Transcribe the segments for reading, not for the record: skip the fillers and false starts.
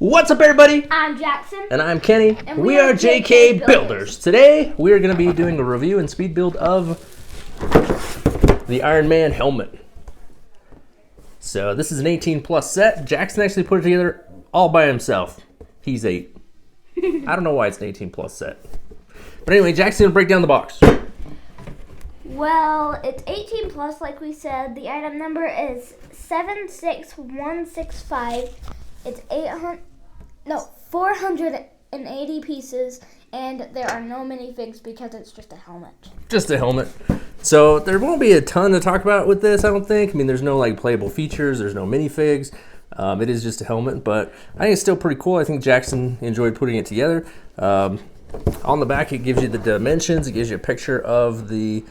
What's up, everybody? I'm Jackson. And I'm Kenny. And we are JK Builders. Today, we are going to be doing a review and speed build of the Iron Man helmet. So, this is an 18 plus set. Jackson actually put it together all by himself. He's 8. I don't know why it's an 18 plus set. But anyway, Jackson's going to break down the box. Well, it's 18 plus, like we said. The item number is 76165. It's 480 pieces, and there are no minifigs because it's just a helmet. Just a helmet. So there won't be a ton to talk about with this, I don't think. I mean, there's no like playable features. There's no minifigs. It is just a helmet, but I think it's still pretty cool. I think Jackson enjoyed putting it together. On the back, it gives you the dimensions. It gives you a picture of the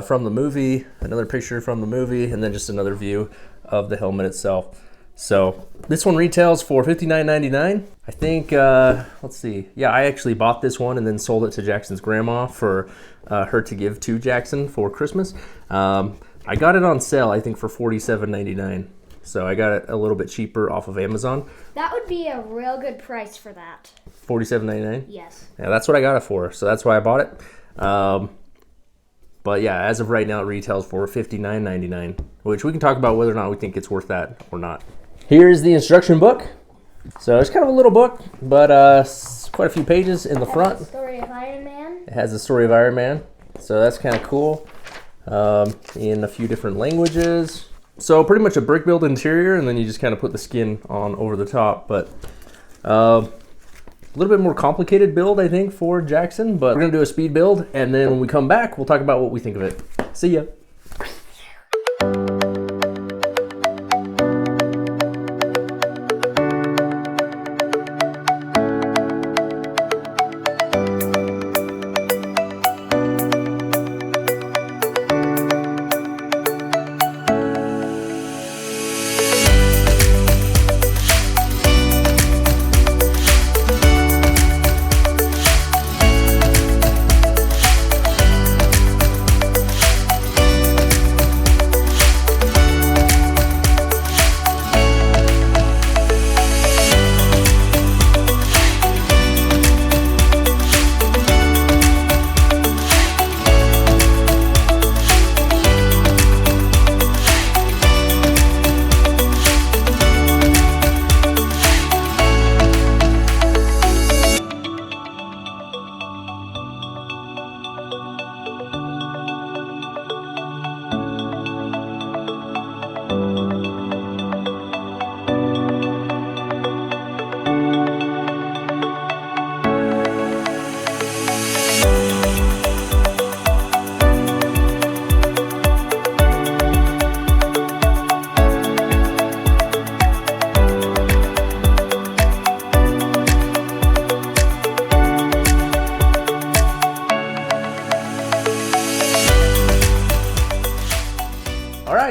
from the movie, another picture from the movie, and then just another view of the helmet itself. So this one retails for $59.99. I think, let's see. Yeah, I actually bought this one and then sold it to Jackson's grandma for her to give to Jackson for Christmas. I got it on sale, I think, for $47.99. So I got it a little bit cheaper off of Amazon. That would be a real good price for that. $47.99? Yes. Yeah, that's what I got it for. So that's why I bought it. But yeah, as of right now, it retails for $59.99, which we can talk about whether or not we think it's worth that or not. Here's the instruction book. So it's kind of a little book, but quite a few pages in the front. The story of Iron Man. It has the story of Iron Man, so that's kind of cool. In a few different languages. So pretty much a brick build interior, and then you just kind of put the skin on over the top. But a little bit more complicated build, I think, for Jackson. But we're gonna do a speed build, and then when we come back, we'll talk about what we think of it. See ya.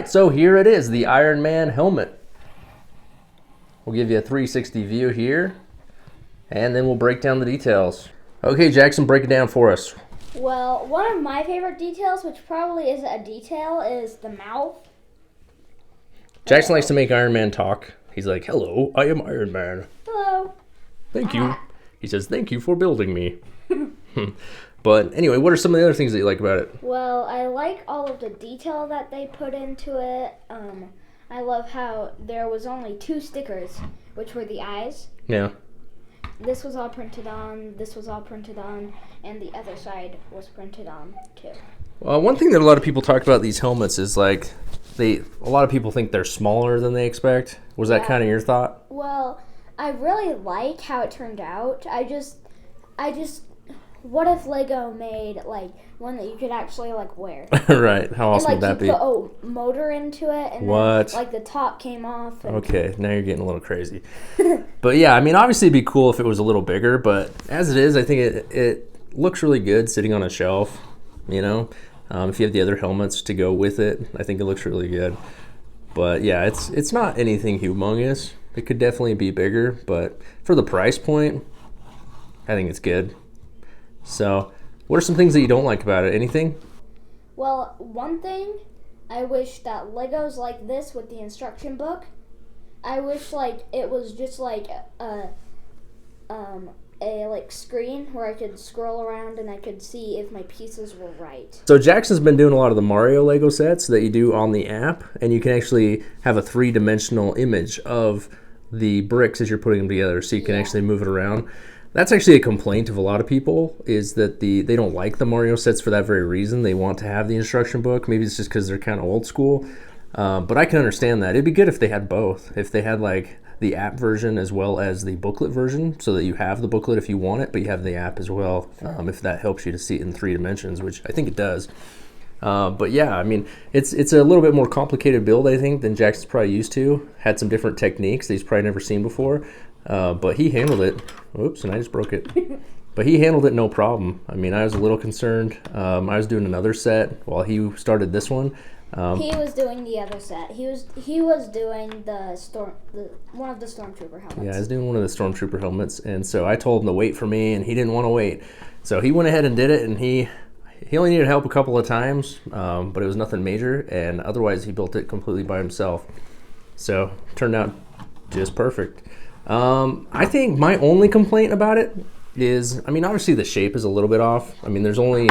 So here it is, the Iron Man helmet. We'll give you a 360 view here, and then we'll break down the details. Okay, Jackson, break it down for us. Well, one of my favorite details, which probably isn't a detail, is the mouth. Jackson likes to make Iron Man talk. He's like, "Hello, I am Iron Man. Hello. Thank you." He says, "Thank you for building me." But anyway, what are some of the other things that you like about it? Well, I like all of the detail that they put into it. I love how there was only 2 stickers, which were the eyes. Yeah. This was all printed on, this was all printed on, and the other side was printed on too. Well, one thing that a lot of people talk about these helmets is like, a lot of people think they're smaller than they expect. Was that kind of your thought? Well, I really like how it turned out. I just what if Lego made like one that you could actually like wear? Right. How awesome and, would that be? Put a motor into it, and what? Then, like the top came off. And okay, now you're getting a little crazy. But yeah, I mean, obviously it'd be cool if it was a little bigger, but as it is, I think it looks really good sitting on a shelf. You know, if you have the other helmets to go with it, I think it looks really good. But yeah, it's not anything humongous. It could definitely be bigger, but for the price point, I think it's good. So, what are some things that you don't like about it? Anything? Well, one thing, I wish that Legos like this with the instruction book I wish like it was just like a like screen where I could scroll around and I could see if my pieces were right. So Jackson's been doing a lot of the Mario Lego sets that you do on the app, and you can actually have a 3-dimensional image of the bricks as you're putting them together, so you can actually move it around. That's actually a complaint of a lot of people, is that they don't like the Mario sets for that very reason. They want to have the instruction book. Maybe it's just because they're kind of old school, but I can understand that. It'd be good if they had both. If they had like the app version as well as the booklet version, so that you have the booklet if you want it, but you have the app as well, if that helps you to see it in 3 dimensions, which I think it does. But yeah, I mean, it's a little bit more complicated build, I think, than Jackson's probably used to. Had some different techniques that he's probably never seen before, but he handled it. Oops, and I just broke it. But he handled it no problem. I mean, I was a little concerned. I was doing another set while he started this one. He was doing the other set. He was doing one of the Stormtrooper helmets. Yeah, I was doing one of the Stormtrooper helmets, and so I told him to wait for me, and he didn't want to wait. So he went ahead and did it, and he only needed help a couple of times, but it was nothing major, and otherwise he built it completely by himself. So it turned out just perfect. I think my only complaint about it is, I mean, obviously the shape is a little bit off. I mean, there's only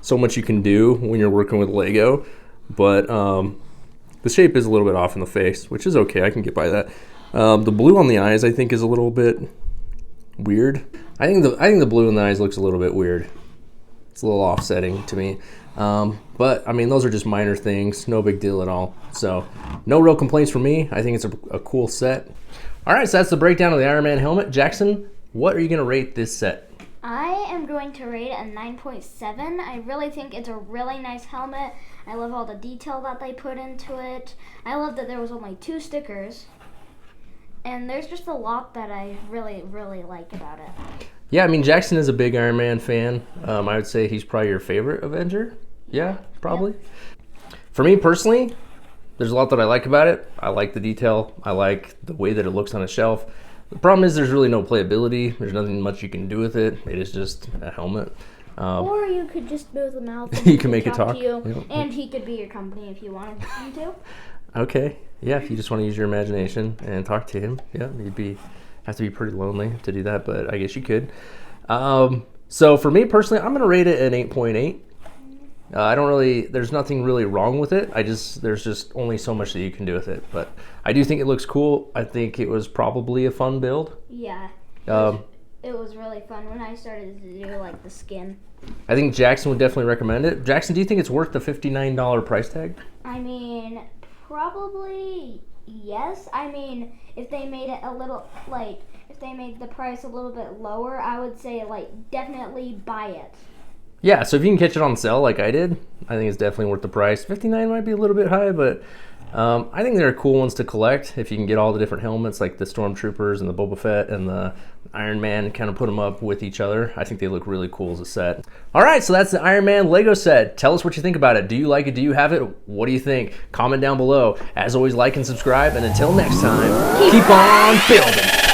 so much you can do when you're working with Lego, but the shape is a little bit off in the face, which is okay. I can get by that. The blue on the eyes, I think, is a little bit weird. I think the blue in the eyes looks a little bit weird. It's a little offsetting to me. But, I mean, those are just minor things. No big deal at all. So, no real complaints from me. I think it's a cool set. All right, so that's the breakdown of the Iron Man helmet. Jackson, what are you going to rate this set? I am going to rate it a 9.7. I really think it's a really nice helmet. I love all the detail that they put into it. I love that there was only 2 stickers. And there's just a lot that I really, really like about it. Yeah, I mean, Jackson is a big Iron Man fan. I would say he's probably your favorite Avenger. Yeah, probably. Yep. For me personally, there's a lot that I like about it. I like the detail. I like the way that it looks on a shelf. The problem is there's really no playability. There's nothing much you can do with it. It is just a helmet. Or you could just move the mouth and you can make it talk to you, yep. And he could be your company if you wanted him to. Okay, yeah, if you just want to use your imagination and talk to him, yeah, you'd have to be pretty lonely to do that, but I guess you could. So for me personally, I'm going to rate it an 8.8. There's nothing really wrong with it. There's just only so much that you can do with it. But I do think it looks cool. I think it was probably a fun build. Yeah. It was really fun when I started to do like the skin. I think Jackson would definitely recommend it. Jackson, do you think it's worth the $59 price tag? I mean, probably yes. I mean, if they made it if they made the price a little bit lower, I would say definitely buy it. Yeah, so if you can catch it on sale like I did, I think it's definitely worth the price. $59 might be a little bit high, but I think they're cool ones to collect if you can get all the different helmets, like the Stormtroopers and the Boba Fett and the Iron Man, kind of put them up with each other. I think they look really cool as a set. All right, so that's the Iron Man Lego set. Tell us what you think about it. Do you like it? Do you have it? What do you think? Comment down below. As always, like and subscribe, and until next time, keep on building.